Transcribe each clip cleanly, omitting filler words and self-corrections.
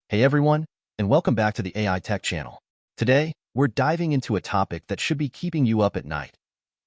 Hey everyone, and welcome back to the AI Tech channel. Today, we're diving into a topic that should be keeping you up at night: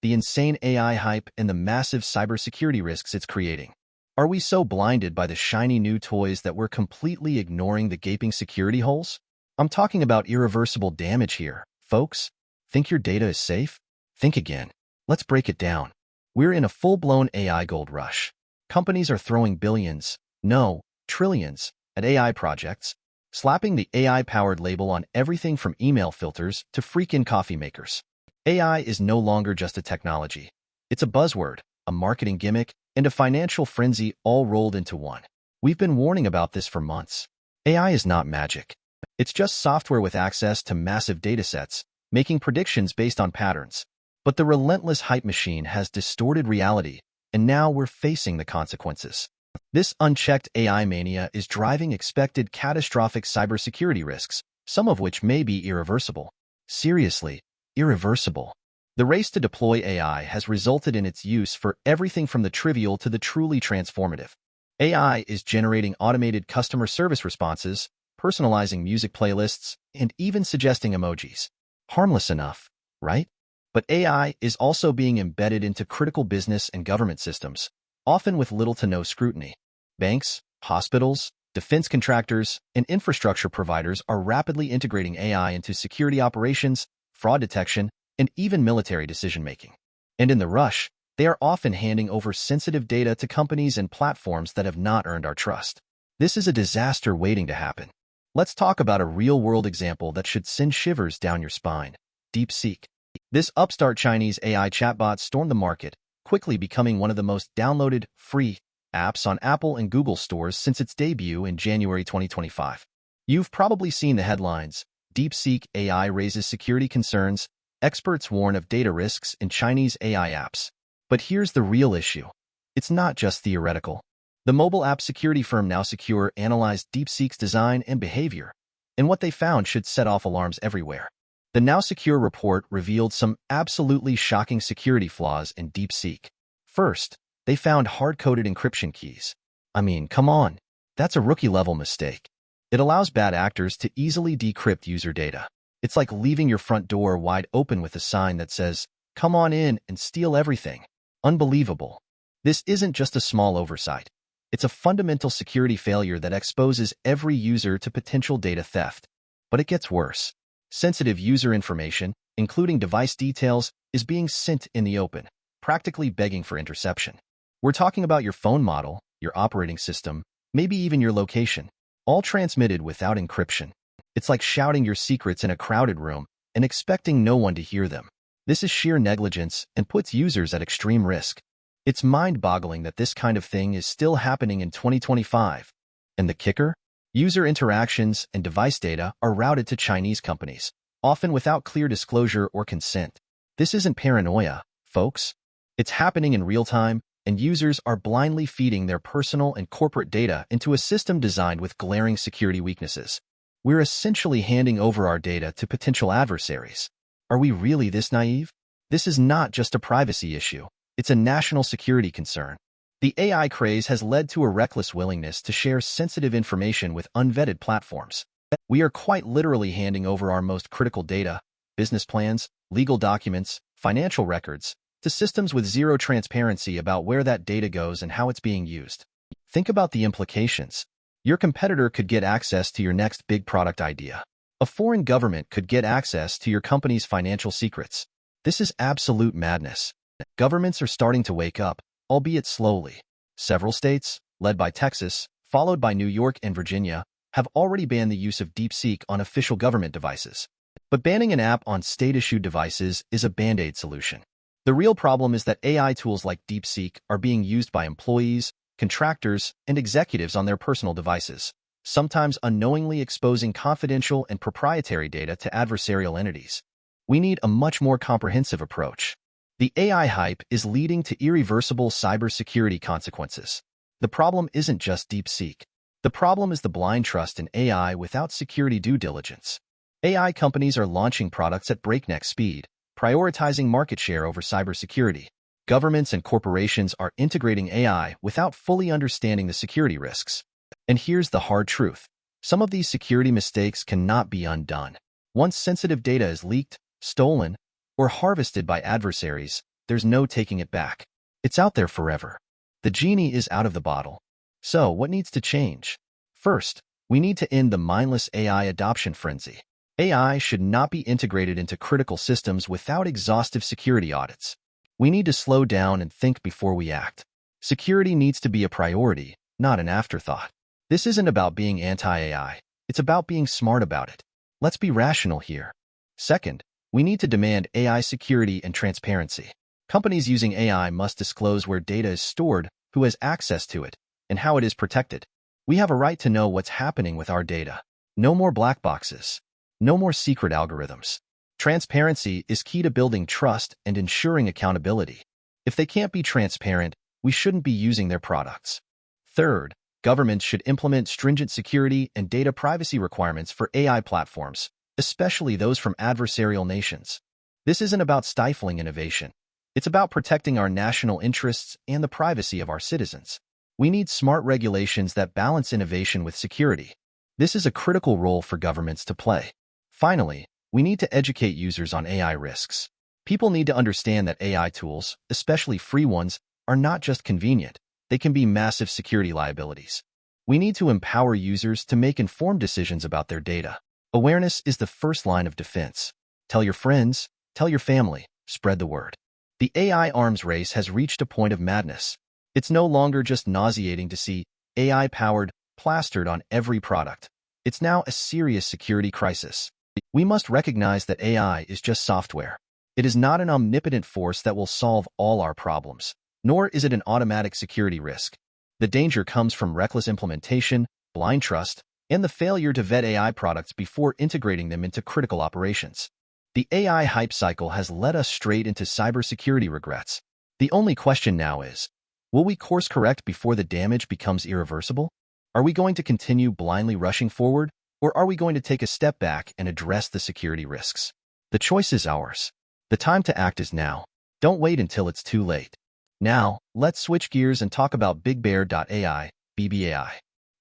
the insane AI hype and the massive cybersecurity risks it's creating. Are we so blinded by the shiny new toys that we're completely ignoring the gaping security holes? I'm talking about irreversible damage here, folks. Think your data is safe? Think again. Let's break it down. We're in a full-blown AI gold rush. Companies are throwing billions, no, trillions, at AI projects, slapping the AI-powered label on everything from email filters to freaking coffee makers. AI is no longer just a technology. It's a buzzword, a marketing gimmick, and a financial frenzy all rolled into one. We've been warning about this for months. AI is not magic. It's just software with access to massive datasets, making predictions based on patterns. But the relentless hype machine has distorted reality, and now we're facing the consequences. This unchecked AI mania is driving expected catastrophic cybersecurity risks, some of which may be irreversible. Seriously, irreversible. The race to deploy AI has resulted in its use for everything from the trivial to the truly transformative. AI is generating automated customer service responses, personalizing music playlists, and even suggesting emojis. Harmless enough, right? But AI is also being embedded into critical business and government systems, often with little to no scrutiny. Banks, hospitals, defense contractors, and infrastructure providers are rapidly integrating AI into security operations, fraud detection, and even military decision-making. And in the rush, they are often handing over sensitive data to companies and platforms that have not earned our trust. This is a disaster waiting to happen. Let's talk about a real-world example that should send shivers down your spine: DeepSeek. This upstart Chinese AI chatbot stormed the market, quickly becoming one of the most downloaded, free apps on Apple and Google stores since its debut in January 2025. You've probably seen the headlines: DeepSeek AI raises security concerns, experts warn of data risks in Chinese AI apps. But here's the real issue. It's not just theoretical. The mobile app security firm NowSecure analyzed DeepSeek's design and behavior, and what they found should set off alarms everywhere. The NowSecure report revealed some absolutely shocking security flaws in DeepSeek. First, they found hard-coded encryption keys. I mean, come on, that's a rookie-level mistake. It allows bad actors to easily decrypt user data. It's like leaving your front door wide open with a sign that says, "Come on in and steal everything." Unbelievable. This isn't just a small oversight. It's a fundamental security failure that exposes every user to potential data theft. But it gets worse. Sensitive user information, including device details, is being sent in the open, practically begging for interception. We're talking about your phone model, your operating system, maybe even your location, all transmitted without encryption. It's like shouting your secrets in a crowded room and expecting no one to hear them. This is sheer negligence and puts users at extreme risk. It's mind-boggling that this kind of thing is still happening in 2025. And the kicker? User interactions and device data are routed to Chinese companies, often without clear disclosure or consent. This isn't paranoia, folks. It's happening in real time, and users are blindly feeding their personal and corporate data into a system designed with glaring security weaknesses. We're essentially handing over our data to potential adversaries. Are we really this naive? This is not just a privacy issue. It's a national security concern. The AI craze has led to a reckless willingness to share sensitive information with unvetted platforms. We are quite literally handing over our most critical data, business plans, legal documents, financial records, to systems with zero transparency about where that data goes and how it's being used. Think about the implications. Your competitor could get access to your next big product idea. A foreign government could get access to your company's financial secrets. This is absolute madness. Governments are starting to wake up, albeit slowly. Several states, led by Texas, followed by New York and Virginia, have already banned the use of DeepSeek on official government devices. But banning an app on state-issued devices is a band-aid solution. The real problem is that AI tools like DeepSeek are being used by employees, contractors, and executives on their personal devices, sometimes unknowingly exposing confidential and proprietary data to adversarial entities. We need a much more comprehensive approach. The AI hype is leading to irreversible cybersecurity consequences. The problem isn't just DeepSeek. The problem is the blind trust in AI without security due diligence. AI companies are launching products at breakneck speed, prioritizing market share over cybersecurity. Governments and corporations are integrating AI without fully understanding the security risks. And here's the hard truth. Some of these security mistakes cannot be undone. Once sensitive data is leaked, stolen, or harvested by adversaries, there's no taking it back. It's out there forever. The genie is out of the bottle. So, what needs to change? First, we need to end the mindless AI adoption frenzy. AI should not be integrated into critical systems without exhaustive security audits. We need to slow down and think before we act. Security needs to be a priority, not an afterthought. This isn't about being anti-AI. It's about being smart about it. Let's be rational here. Second, we need to demand AI security and transparency. Companies using AI must disclose where data is stored, who has access to it, and how it is protected. We have a right to know what's happening with our data. No more black boxes. No more secret algorithms. Transparency is key to building trust and ensuring accountability. If they can't be transparent, we shouldn't be using their products. Third, governments should implement stringent security and data privacy requirements for AI platforms, especially those from adversarial nations. This isn't about stifling innovation. It's about protecting our national interests and the privacy of our citizens. We need smart regulations that balance innovation with security. This is a critical role for governments to play. Finally, we need to educate users on AI risks. People need to understand that AI tools, especially free ones, are not just convenient. They can be massive security liabilities. We need to empower users to make informed decisions about their data. Awareness is the first line of defense. Tell your friends, tell your family, spread the word. The AI arms race has reached a point of madness. It's no longer just nauseating to see AI-powered plastered on every product. It's now a serious security crisis. We must recognize that AI is just software. It is not an omnipotent force that will solve all our problems, nor is it an automatic security risk. The danger comes from reckless implementation, blind trust, and the failure to vet AI products before integrating them into critical operations. The AI hype cycle has led us straight into cybersecurity regrets. The only question now is, will we course correct before the damage becomes irreversible? Are we going to continue blindly rushing forward, or are we going to take a step back and address the security risks? The choice is ours. The time to act is now. Don't wait until it's too late. Now, let's switch gears and talk about BigBear.ai, BBAI.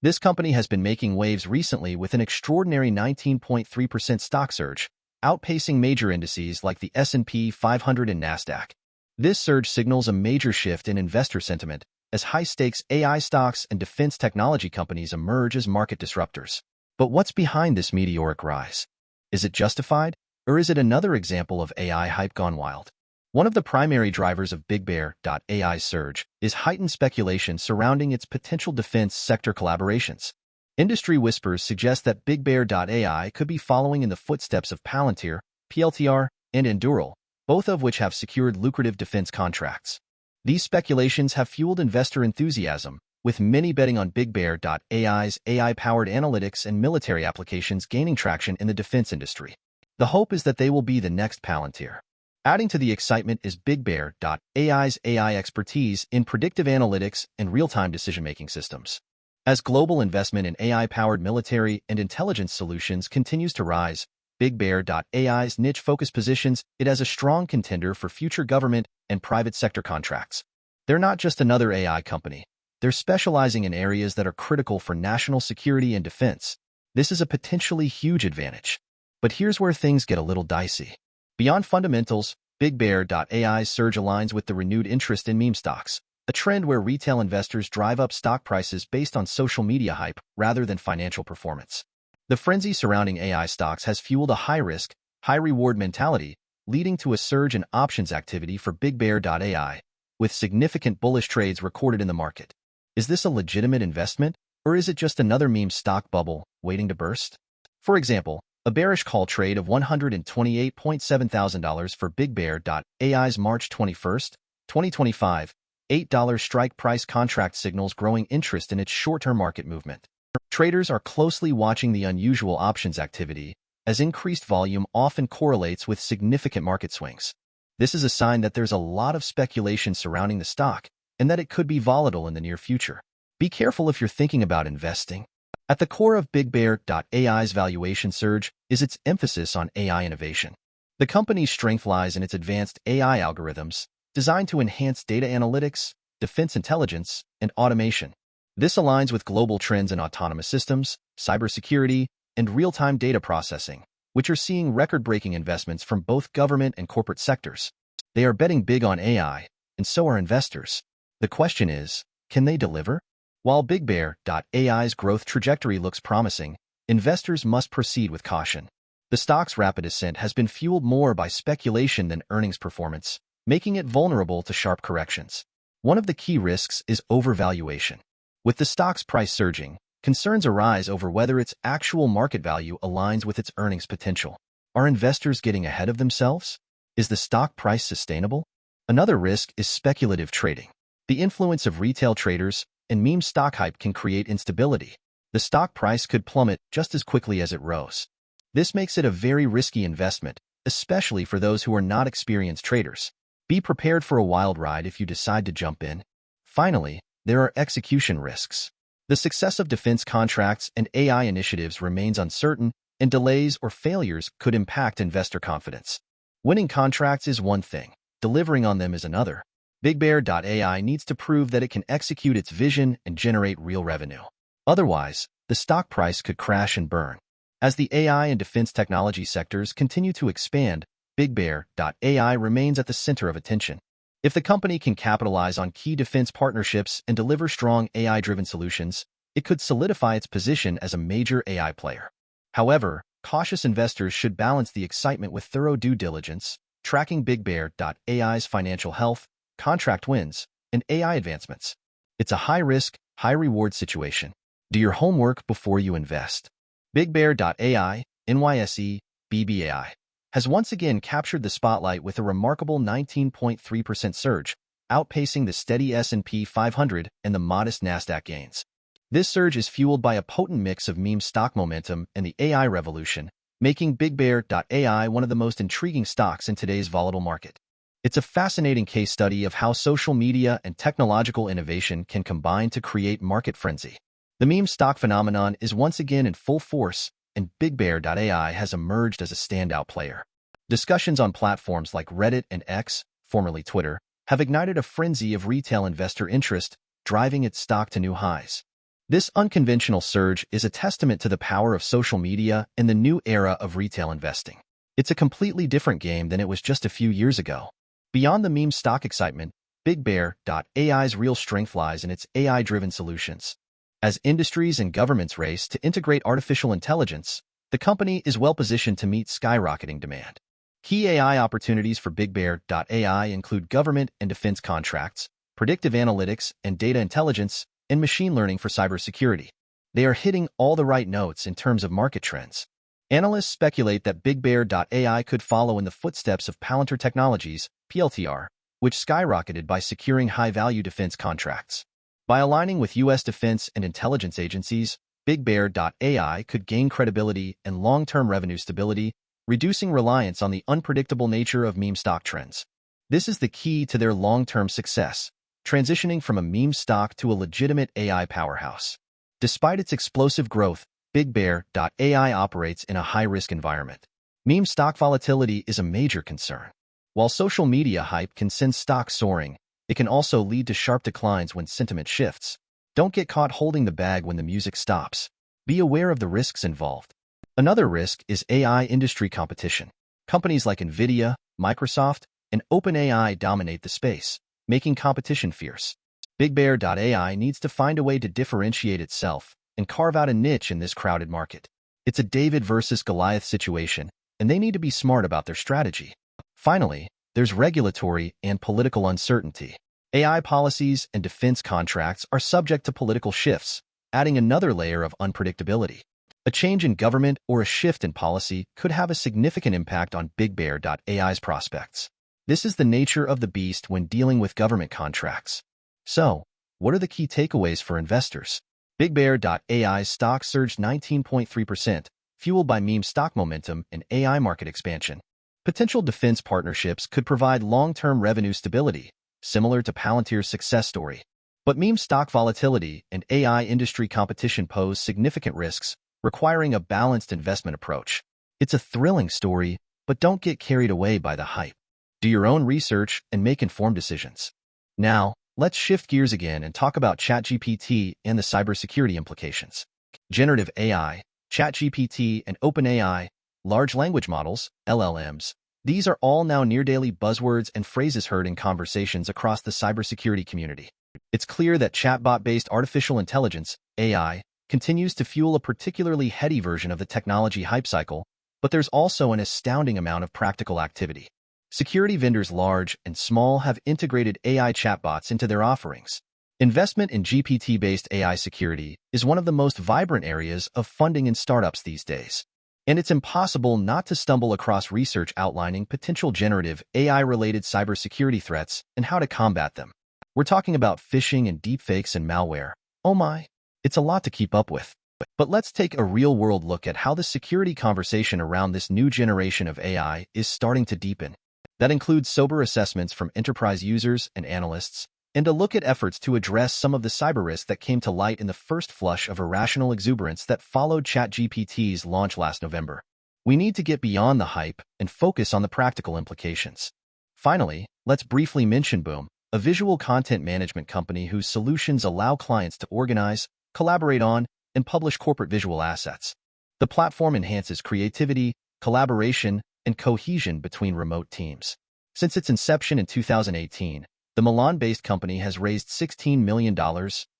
This company has been making waves recently with an extraordinary 19.3% stock surge, outpacing major indices like the S&P 500 and Nasdaq. This surge signals a major shift in investor sentiment as high-stakes AI stocks and defense technology companies emerge as market disruptors. But what's behind this meteoric rise? Is it justified, or is it another example of AI hype gone wild? One of the primary drivers of BigBear.ai's surge is heightened speculation surrounding its potential defense sector collaborations. Industry whispers suggest that BigBear.ai could be following in the footsteps of Palantir, PLTR, and Endural, both of which have secured lucrative defense contracts. These speculations have fueled investor enthusiasm, with many betting on BigBear.ai's AI-powered analytics and military applications gaining traction in the defense industry. The hope is that they will be the next Palantir. Adding to the excitement is BigBear.ai's AI expertise in predictive analytics and real-time decision-making systems. As global investment in AI-powered military and intelligence solutions continues to rise, BigBear.ai's niche-focused positions it as a strong contender for future government and private sector contracts. They're not just another AI company. They're specializing in areas that are critical for national security and defense. This is a potentially huge advantage. But here's where things get a little dicey. Beyond fundamentals, BigBear.ai's surge aligns with the renewed interest in meme stocks, a trend where retail investors drive up stock prices based on social media hype rather than financial performance. The frenzy surrounding AI stocks has fueled a high-risk, high-reward mentality, leading to a surge in options activity for BigBear.ai, with significant bullish trades recorded in the market. Is this a legitimate investment, or is it just another meme stock bubble waiting to burst? For example, a bearish call trade of $128,700 for BigBear.ai's March 21, 2025, $8 strike price contract signals growing interest in its short-term market movement. Traders are closely watching the unusual options activity, as increased volume often correlates with significant market swings. This is a sign that there's a lot of speculation surrounding the stock, and that it could be volatile in the near future. Be careful if you're thinking about investing. At the core of BigBear.ai's valuation surge is its emphasis on AI innovation. The company's strength lies in its advanced AI algorithms, designed to enhance data analytics, defense intelligence, and automation. This aligns with global trends in autonomous systems, cybersecurity, and real-time data processing, which are seeing record-breaking investments from both government and corporate sectors. They are betting big on AI, and so are investors. The question is, can they deliver? While BigBear.ai's growth trajectory looks promising, investors must proceed with caution. The stock's rapid ascent has been fueled more by speculation than earnings performance, making it vulnerable to sharp corrections. One of the key risks is overvaluation. With the stock's price surging, concerns arise over whether its actual market value aligns with its earnings potential. Are investors getting ahead of themselves? Is the stock price sustainable? Another risk is speculative trading. The influence of retail traders and meme stock hype can create instability. The stock price could plummet just as quickly as it rose. This makes it a very risky investment, especially for those who are not experienced traders. Be prepared for a wild ride if you decide to jump in. Finally, there are execution risks. The success of defense contracts and AI initiatives remains uncertain, and delays or failures could impact investor confidence. Winning contracts is one thing, delivering on them is another. BigBear.ai needs to prove that it can execute its vision and generate real revenue. Otherwise, the stock price could crash and burn. As the AI and defense technology sectors continue to expand, BigBear.ai remains at the center of attention. If the company can capitalize on key defense partnerships and deliver strong AI-driven solutions, it could solidify its position as a major AI player. However, cautious investors should balance the excitement with thorough due diligence, tracking BigBear.ai's financial health, contract wins, and AI advancements. It's a high-risk, high-reward situation. Do your homework before you invest. BigBear.ai, NYSE, BBAI, has once again captured the spotlight with a remarkable 19.3% surge, outpacing the steady S&P 500 and the modest Nasdaq gains. This surge is fueled by a potent mix of meme stock momentum and the AI revolution, making BigBear.ai one of the most intriguing stocks in today's volatile market. It's a fascinating case study of how social media and technological innovation can combine to create market frenzy. The meme stock phenomenon is once again in full force, and BigBear.ai has emerged as a standout player. Discussions on platforms like Reddit and X, formerly Twitter, have ignited a frenzy of retail investor interest, driving its stock to new highs. This unconventional surge is a testament to the power of social media and the new era of retail investing. It's a completely different game than it was just a few years ago. Beyond the meme stock excitement, BigBear.ai's real strength lies in its AI-driven solutions. As industries and governments race to integrate artificial intelligence, the company is well-positioned to meet skyrocketing demand. Key AI opportunities for BigBear.ai include government and defense contracts, predictive analytics and data intelligence, and machine learning for cybersecurity. They are hitting all the right notes in terms of market trends. Analysts speculate that BigBear.ai could follow in the footsteps of Palantir Technologies, PLTR, which skyrocketed by securing high-value defense contracts. By aligning with U.S. defense and intelligence agencies, BigBear.ai could gain credibility and long-term revenue stability, reducing reliance on the unpredictable nature of meme stock trends. This is the key to their long-term success, transitioning from a meme stock to a legitimate AI powerhouse. Despite its explosive growth, BigBear.ai operates in a high-risk environment. Meme stock volatility is a major concern. While social media hype can send stocks soaring, it can also lead to sharp declines when sentiment shifts. Don't get caught holding the bag when the music stops. Be aware of the risks involved. Another risk is AI industry competition. Companies like NVIDIA, Microsoft, and OpenAI dominate the space, making competition fierce. BigBear.ai needs to find a way to differentiate itself and carve out a niche in this crowded market. It's a David versus Goliath situation, and they need to be smart about their strategy. Finally, there's regulatory and political uncertainty. AI policies and defense contracts are subject to political shifts, adding another layer of unpredictability. A change in government or a shift in policy could have a significant impact on BigBear.ai's prospects. This is the nature of the beast when dealing with government contracts. So, what are the key takeaways for investors? BigBear.ai's stock surged 19.3%, fueled by meme stock momentum and AI market expansion. Potential defense partnerships could provide long-term revenue stability, similar to Palantir's success story. But meme stock volatility and AI industry competition pose significant risks, requiring a balanced investment approach. It's a thrilling story, but don't get carried away by the hype. Do your own research and make informed decisions. Now, let's shift gears again and talk about ChatGPT and the cybersecurity implications. Generative AI, ChatGPT, and OpenAI, large language models, LLMs. These are all now near-daily buzzwords and phrases heard in conversations across the cybersecurity community. It's clear that chatbot-based artificial intelligence, AI, continues to fuel a particularly heady version of the technology hype cycle, but there's also an astounding amount of practical activity. Security vendors large and small have integrated AI chatbots into their offerings. Investment in GPT-based AI security is one of the most vibrant areas of funding in startups these days. And it's impossible not to stumble across research outlining potential generative AI-related cybersecurity threats and how to combat them. We're talking about phishing and deepfakes and malware. Oh my, it's a lot to keep up with. But let's take a real-world look at how the security conversation around this new generation of AI is starting to deepen. That includes sober assessments from enterprise users and analysts, and a look at efforts to address some of the cyber risks that came to light in the first flush of irrational exuberance that followed ChatGPT's launch last November. We need to get beyond the hype and focus on the practical implications. Finally, let's briefly mention Boom, a visual content management company whose solutions allow clients to organize, collaborate on, and publish corporate visual assets. The platform enhances creativity, collaboration, and cohesion between remote teams. Since its inception in 2018, the Milan-based company has raised $16 million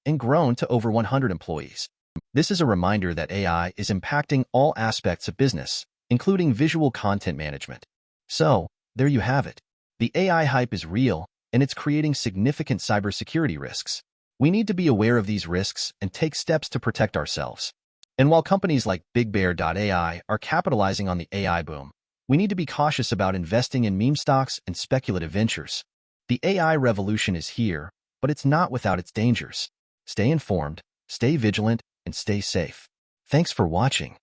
and grown to over 100 employees. This is a reminder that AI is impacting all aspects of business, including visual content management. So, there you have it. The AI hype is real, and it's creating significant cybersecurity risks. We need to be aware of these risks and take steps to protect ourselves. And while companies like BigBear.ai are capitalizing on the AI boom, we need to be cautious about investing in meme stocks and speculative ventures. The AI revolution is here, but it's not without its dangers. Stay informed, stay vigilant, and stay safe. Thanks for watching.